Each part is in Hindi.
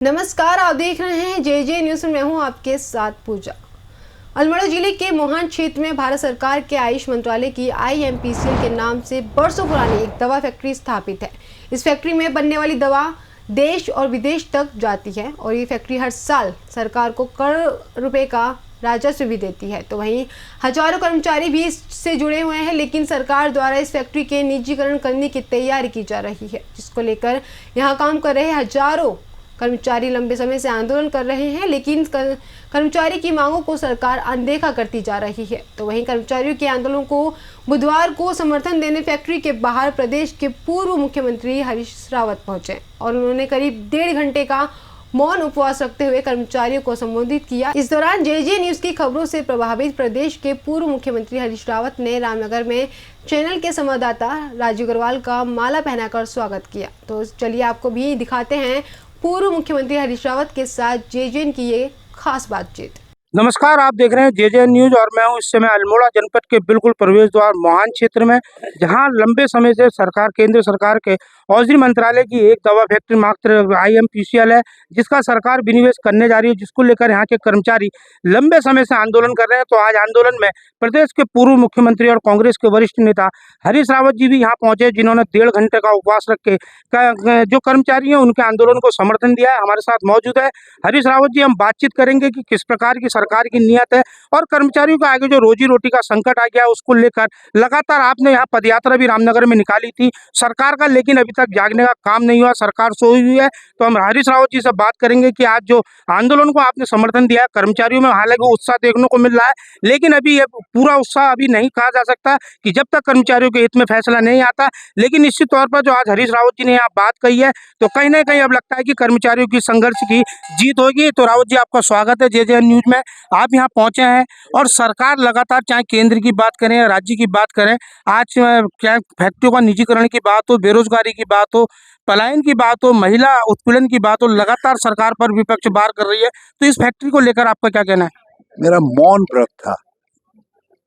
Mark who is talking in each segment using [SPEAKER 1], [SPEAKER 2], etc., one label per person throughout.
[SPEAKER 1] नमस्कार, आप देख रहे हैं जे न्यूज़ में। मैं हूं आपके साथ पूजा। अल्मोड़ा जिले के मोहन क्षेत्र में भारत सरकार के आयुष मंत्रालय की IMPCL के नाम से बरसों पुरानी एक दवा फैक्ट्री स्थापित है। इस फैक्ट्री में बनने वाली दवा देश और विदेश तक जाती है और ये फैक्ट्री हर साल सरकार को करोड़ रुपए का राजस्व भी देती है। तो वहीं हजारों कर्मचारी भी इससे जुड़े हुए हैं, लेकिन सरकार द्वारा इस फैक्ट्री के निजीकरण करने की तैयारी की जा रही है, जिसको लेकर यहाँ काम कर रहे हजारों कर्मचारी लंबे समय से आंदोलन कर रहे हैं, लेकिन कर्मचारी की मांगों को सरकार अनदेखा करती जा रही है। तो वहीं कर्मचारियों के आंदोलन को बुधवार को समर्थन देने फैक्ट्री के बाहर प्रदेश के पूर्व मुख्यमंत्री हरीश रावत पहुंचे और उन्होंने करीब 1.5 घंटे का मौन उपवास रखते हुए कर्मचारियों को संबोधित किया। इस दौरान जे न्यूज़ की खबरों से प्रभावित प्रदेश के पूर्व मुख्यमंत्री हरीश रावत ने रामनगर में चैनल के संवाददाता राजीव अग्रवाल का माला पहनाकर स्वागत किया। तो चलिए आपको भी दिखाते हैं पूर्व मुख्यमंत्री हरीश रावत के साथ जे की ये खास बातचीत।
[SPEAKER 2] नमस्कार, आप देख रहे हैं जे न्यूज और मैं हूं इस समय अल्मोड़ा जनपद के बिल्कुल प्रवेश द्वार मोहान क्षेत्र में, जहां लंबे समय से सरकार केंद्र सरकार के औषधि मंत्रालय की एक दवा फैक्ट्री मात्र IMPCL है, जिसका सरकार विनिवेश करने जा रही है, जिसको लेकर यहाँ के कर्मचारी लंबे समय से आंदोलन कर रहे हैं। तो आज आंदोलन में प्रदेश के पूर्व मुख्यमंत्री और कांग्रेस के वरिष्ठ नेता हरीश रावत जी भी यहाँ पहुंचे, जिन्होंने 1.5 घंटे का उपवास रख के जो कर्मचारी हैं उनके आंदोलन को समर्थन दिया है। हमारे साथ मौजूद है हरीश रावत जी। हम बातचीत करेंगे कि किस प्रकार की सरकार की नीयत है और कर्मचारियों के आगे जो रोजी रोटी का संकट आ गया है उसको लेकर लगातार आपने यहाँ पदयात्रा भी रामनगर में निकाली थी सरकार का, लेकिन अभी तक जागने का काम नहीं हुआ, सरकार सोई हुई है। तो हम हरीश रावत जी से बात करेंगे कि आज जो आंदोलन को आपने समर्थन दिया है, कर्मचारियों में हालांकि उत्साह देखने को मिल रहा है, लेकिन अभी ये पूरा उत्साह अभी नहीं कहा जा सकता कि जब तक कर्मचारियों के हित में फैसला नहीं आता। लेकिन निश्चित तौर पर जो आज हरीश रावत जी ने यहाँ बात कही है, तो कहीं ना कहीं अब लगता है कि कर्मचारियों की संघर्ष की जीत होगी। तो रावत जी, आपका स्वागत है जे न्यूज में। आप यहाँ पहुंचे हैं और सरकार लगातार, चाहे केंद्र की बात करें या राज्य की बात करें, आज चाहे फैक्ट्रियों का निजीकरण की बात हो, बेरोजगारी की बात हो, पलायन की बात हो, महिला उत्पीड़न की बात हो, लगातार सरकार पर विपक्ष वार कर रही है। तो इस फैक्ट्री को लेकर आपका क्या कहना है?
[SPEAKER 3] मेरा मौन व्रत था,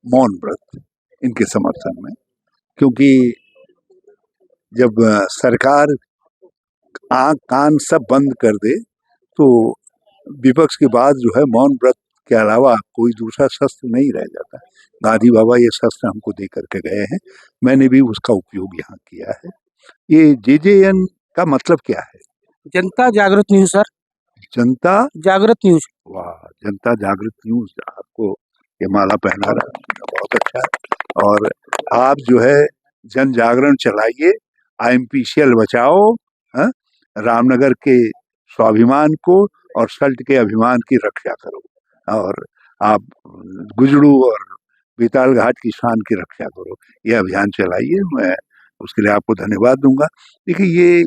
[SPEAKER 3] मौन व्रत इनके समर्थन में, क्योंकि जब सरकार आँख कान सब बंद कर दे तो विपक्ष के बाद जो है मौन व्रत के अलावा कोई दूसरा शस्त्र नहीं रह जाता। गांधी बाबा ये शस्त्र हमको दे करके गए हैं, मैंने भी उसका उपयोग यहाँ किया है। ये JJN का मतलब क्या है?
[SPEAKER 2] जनता जागृत न्यूज सर।
[SPEAKER 3] जनता
[SPEAKER 2] जागृत न्यूज।
[SPEAKER 3] वाह, जनता जागृत न्यूज। आपको ये माला पहना रहा बहुत अच्छा है। और आप जो है जन जागरण चलाइए, IMPCL बचाओ, रामनगर के स्वाभिमान को और सल्ट के अभिमान की रक्षा करो, और आप गुजड़ू और बेताल घाट की शान की रक्षा करो। ये अभियान चलाइए, मैं उसके लिए आपको धन्यवाद दूंगा। देखिए, ये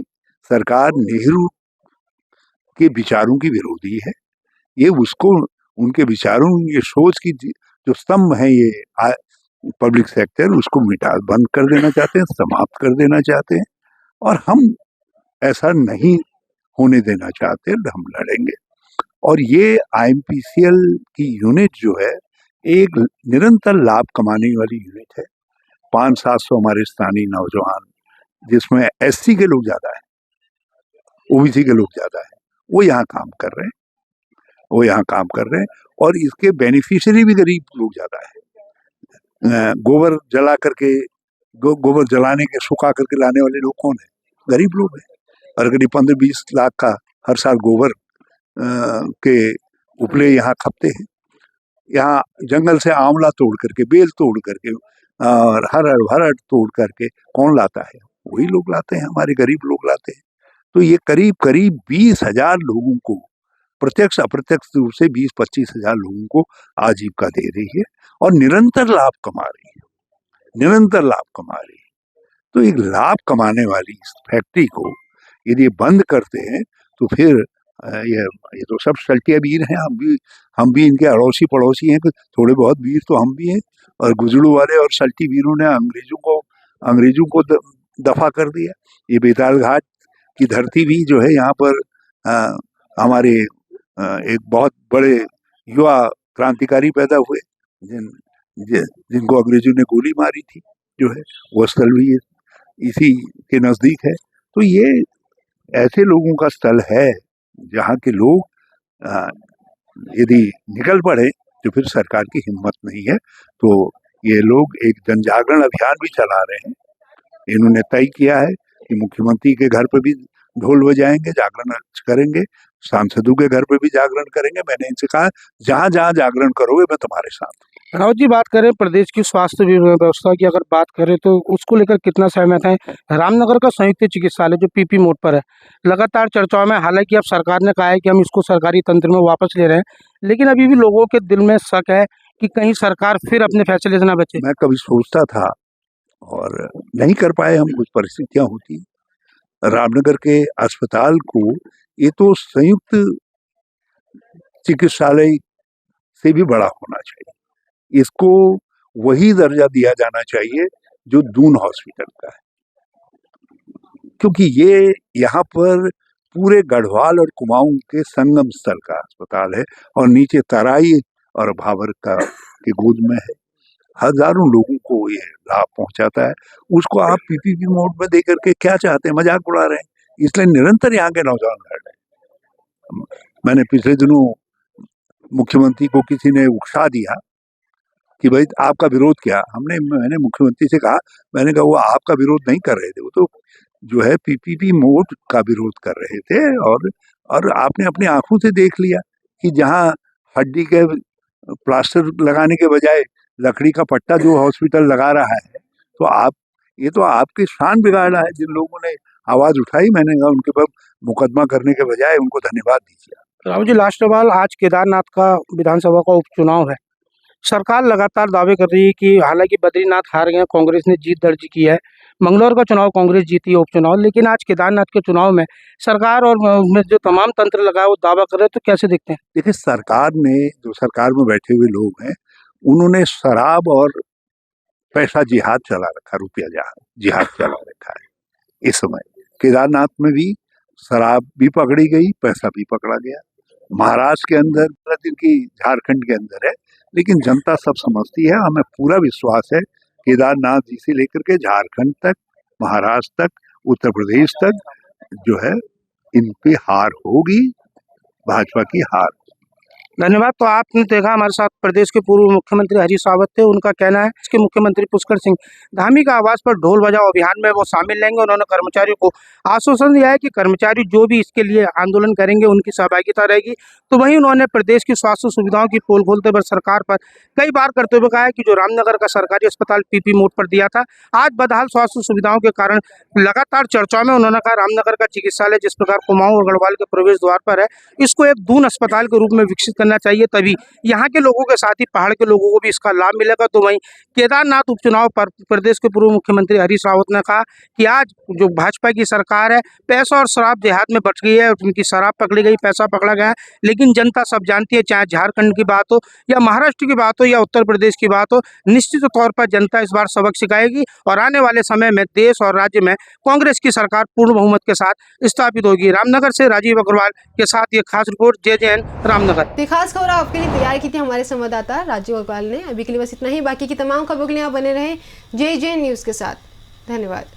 [SPEAKER 3] सरकार नेहरू के विचारों की विरोधी है। ये उसको, उनके विचारों, ये सोच की जो स्तंभ है, ये पब्लिक सेक्टर, उसको बंद कर देना चाहते हैं, समाप्त कर देना चाहते हैं, और हम ऐसा नहीं होने देना चाहते। हम लड़ेंगे। और ये IMPCL की यूनिट जो है एक निरंतर लाभ कमाने वाली यूनिट है। 500-700 हमारे स्थानीय नौजवान, जिसमें SC के लोग ज्यादा है, OBC के लोग ज्यादा है, वो यहाँ काम कर रहे हैं, और इसके बेनिफिशियरी भी गरीब लोग ज्यादा है। गोबर जला करके, गोबर जलाने के सुखा करके लाने वाले लोग कौन है? गरीब लोग हैं। और करीब 15-20 लाख का हर साल गोबर के उपले यहाँ खपते हैं। यहाँ जंगल से आंवला तोड़ करके, बेल तोड़ करके और हर तोड़ करके कौन लाता है? वही लोग लाते हैं, हमारे गरीब लोग लाते हैं। तो ये करीब 20,000 लोगों को, प्रत्यक्ष अप्रत्यक्ष रूप से 20-25 हजार लोगों को आजीविका दे रही है और निरंतर लाभ कमा रही है। तो एक लाभ कमाने वाली इस फैक्ट्री को यदि बंद करते हैं तो फिर ये तो सब सल्टिया वीर हैं। हम भी इनके अड़ोसी पड़ोसी हैं, थोड़े बहुत वीर तो हम भी हैं। और गुजड़ू वाले और सल्टी वीरों ने अंग्रेजों को दफा कर दिया। ये बेताल घाट की धरती भी जो है, यहाँ पर हमारे एक बहुत बड़े युवा क्रांतिकारी पैदा हुए, जिनको अंग्रेजों ने गोली मारी थी, जो है वो स्थल भी इसी के नजदीक है। तो ये ऐसे लोगों का स्थल है जहाँ के लोग यदि निकल पड़े तो फिर सरकार की हिम्मत नहीं है। तो ये लोग एक जन जागरण अभियान भी चला रहे हैं। इन्होंने तय किया है कि मुख्यमंत्री के घर पे भी ढोल बजाएंगे, जागरण करेंगे, सांसदों के घर पे भी जागरण करेंगे। मैंने इनसे कहा जहाँ जहाँ जागरण करोगे मैं तुम्हारे साथ।
[SPEAKER 2] राउत जी, बात करें प्रदेश की स्वास्थ्य व्यवस्था की, अगर बात करें तो उसको लेकर कितना सहमत है? रामनगर का संयुक्त चिकित्सालय जो पीपी मोड पर है, लगातार चर्चाओं में, हालांकि अब सरकार ने कहा है कि हम इसको सरकारी तंत्र में वापस ले रहे हैं, लेकिन अभी भी लोगों के दिल में शक है कि कहीं सरकार फिर अपने फैसले से ना बचे।
[SPEAKER 3] मैं कभी सोचता था और नहीं कर पाए हम, कुछ परिस्थितियां होती। रामनगर के अस्पताल को ये तो संयुक्त चिकित्सालय से भी बड़ा होना चाहिए। इसको वही दर्जा दिया जाना चाहिए जो दून हॉस्पिटल का है, क्योंकि ये यहाँ पर पूरे गढ़वाल और कुमाऊं के संगम स्थल का अस्पताल है और नीचे तराई और भाबर का के गोद में है। हजारों लोगों को ये लाभ पहुंचाता है। उसको आप पीपीपी मोड में देकर के क्या चाहते हैं? मजाक उड़ा रहे हैं। इसलिए निरंतर यहाँ के नौजवान लड़ रहे हैं। मैंने पिछले दिनों मुख्यमंत्री को किसी ने उकसा दिया कि भाई आपका विरोध क्या? मैंने मुख्यमंत्री से कहा, मैंने कहा वो आपका विरोध नहीं कर रहे थे, वो तो जो है पीपीपी मोड का विरोध कर रहे थे। और आपने अपनी आंखों से देख लिया कि जहाँ हड्डी के प्लास्टर लगाने के बजाय लकड़ी का पट्टा जो हॉस्पिटल लगा रहा है, तो ये तो आपकी शान बिगाड़ा है। जिन लोगों ने आवाज उठाई, मैंने कहा उनके पर मुकदमा करने के बजाय उनको धन्यवाद दीजिए।
[SPEAKER 2] राहुल जी, लास्ट सवाल, आज केदारनाथ का विधानसभा का उपचुनाव है। सरकार लगातार दावे कर रही है कि हालांकि बद्रीनाथ हार गए, कांग्रेस ने जीत दर्ज की है, मंगलौर का चुनाव कांग्रेस जीती है उपचुनाव, लेकिन आज केदारनाथ के चुनाव में सरकार और में जो तमाम तंत्र लगा है वो दावा कर रहे हैं, तो कैसे देखते हैं?
[SPEAKER 3] देखिए, सरकार ने, जो सरकार में बैठे हुए लोग हैं, उन्होंने शराब और पैसा जिहाद चला रखा, रुपया जिहाद चला रखा है। इस समय केदारनाथ में भी शराब भी पकड़ी गई, पैसा भी पकड़ा गया। महाराष्ट्र के अंदर, की झारखंड के अंदर है, लेकिन जनता सब समझती है। हमें पूरा विश्वास है केदारनाथ जी से लेकर के झारखंड तक, महाराष्ट्र तक, उत्तर प्रदेश तक जो है इन पे हार होगी, भाजपा की हार।
[SPEAKER 2] धन्यवाद। तो आपने देखा हमारे साथ प्रदेश के पूर्व मुख्यमंत्री हरीश रावत थे। उनका कहना है इसके मुख्यमंत्री पुष्कर सिंह धामी का आवाज पर ढोल बजाओ अभियान में वो शामिल लेंगे। उन्होंने कर्मचारियों को आश्वासन दिया है कि कर्मचारी जो भी इसके लिए आंदोलन करेंगे उनकी सहभागिता रहेगी। तो वहीं उन्होंने प्रदेश की स्वास्थ्य सुविधाओं की पोल खोलते हुए सरकार पर कई बार करते हुए कहा है कि जो रामनगर का सरकारी अस्पताल पीपी मोड पर दिया था, आज बदहाल स्वास्थ्य सुविधाओं के कारण लगातार चर्चाओं में, उन्होंने कहा रामनगर का चिकित्सालय जिस प्रकार कुमाऊं और गढ़वाल के प्रवेश द्वार पर है, इसको एक दून अस्पताल के रूप में विकसित करना चाहिए, तभी यहाँ के लोगों के साथ ही पहाड़ के लोगों को भी इसका लाभ मिलेगा। तो वहीं केदारनाथ उपचुनाव पर प्रदेश के पूर्व मुख्यमंत्री हरीश रावत ने कहा कि आज जो भाजपा की सरकार है, पैसा और शराब देहात में बच गई है, उनकी शराब पकड़ी गई, पैसा पकड़ा गया है, लेकिन जनता सब जानती है, चाहे झारखंड की बात हो या महाराष्ट्र की बात हो या उत्तर प्रदेश की बात हो, निश्चित तौर पर जनता इस बार सबक सिखाएगी और आने वाले समय में देश और राज्य में कांग्रेस की सरकार पूर्ण बहुमत के साथ स्थापित होगी। रामनगर से राजीव अग्रवाल के साथ ये खास रिपोर्ट, JJN रामनगर।
[SPEAKER 1] खास खबर आपके लिए तैयार की थी हमारे संवाददाता राजीव अग्रवाल ने। अभी के लिए बस इतना ही। बाकी की तमाम खबरों के लिए आप बने रहे JJN न्यूज़ के साथ। धन्यवाद।